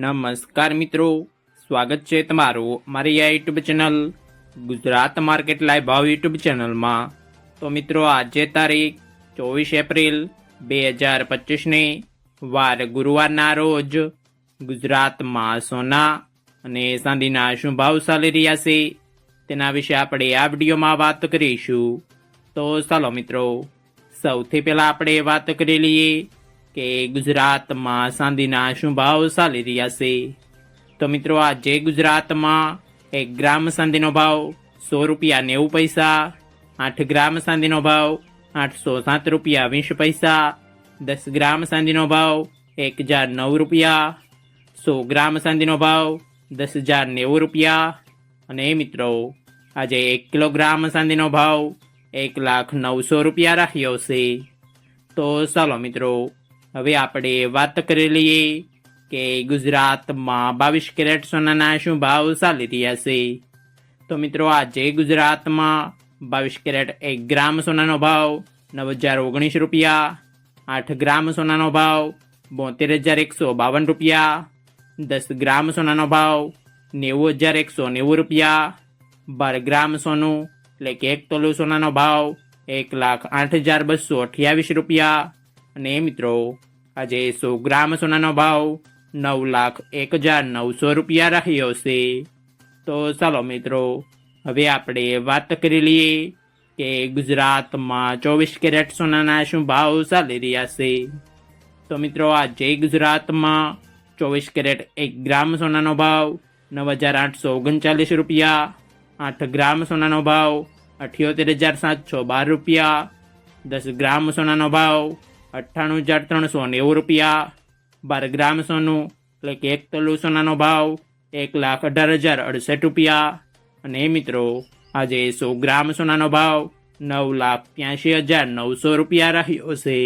નમસ્કાર મિત્રો, સ્વાગત છે તમારું મારી આ YouTube channel Gujarat market live ભાવ યુટ્યુબ ચેનલમાં। તો મિત્રો, આજે તારીખ 24 એપ્રિલ 2025 વાર ગુરુવારના રોજ ગુજરાતમાં સોના અને ચાંદીના શું ભાવ ચાલી રહ્યા છે તેના વિશે આપણે આ વિડીયોમાં વાત કરીશું। તો ચાલો મિત્રો, સૌથી પહેલા આપણે વાત કરી લઈએ કે ગુજરાતમાં ચાંદીના શું ભાવ ચાલી રહ્યા છે। તો મિત્રો, આજે ગુજરાતમાં 1 ગ્રામ ચાંદીનો ભાવ 100 રૂપિયા 90 પૈસા, 8 ગ્રામ ચાંદીનો ભાવ 807 રૂપિયા 20 પૈસા, 10 ગ્રામ ચાંદીનો ભાવ 1009 રૂપિયા, 100 ગ્રામ ચાંદીનો ભાવ 10,090 રૂપિયા અને મિત્રો, આજે 1 કિલોગ્રામ ચાંદીનો ભાવ 1,09,000 રૂપિયા રહ્યો છે। તો ચાલો મિત્રો, હવે આપણે વાત કરી લઈએ કે ગુજરાતમાં 22 કેરેટ સોનાના શું ભાવ ચાલી રહ્યા છે। તો મિત્રો, આજે ગુજરાતમાં 22 કેરેટ 1 ગ્રામ સોનાનો ભાવ 9,019 રૂપિયા, 8 ગ્રામ સોનાનો ભાવ 72,152 રૂપિયા, 10 ગ્રામ સોનાનો ભાવ 90,190 રૂપિયા, 12 ગ્રામ સોનું એટલે કે 1 તોલું સોનાનો ભાવ 1,08,228 રૂપિયા અને મિત્રો, આજે 100 ગ્રામ સોનાનો ભાવ 9,01,900 રૂપિયા રહ્યો છે। તો ચાલો મિત્રો, હવે આપણે વાત કરી લઈએ કે ગુજરાતમાં 24 કેરેટ સોનાના શું ભાવ ચાલી રહ્યા છે। તો મિત્રો, આજે ગુજરાતમાં 24 કેરેટ 1 ગ્રામ સોનાનો ભાવ 9,839 રૂપિયા, 8 ગ્રામ સોનાનો ભાવ 78,712 રૂપિયા, 10 ગ્રામ સોનાનો ભાવ 98,390 રૂપિયા, 12 ગ્રામ સોનું એટલે કે 1 તોલું સોનાનો ભાવ 1,18,068 રૂપિયા અને મિત્રો, આજે 100 ગ્રામ સોનાનો ભાવ 9,85,900 રૂપિયા રહ્યો છે।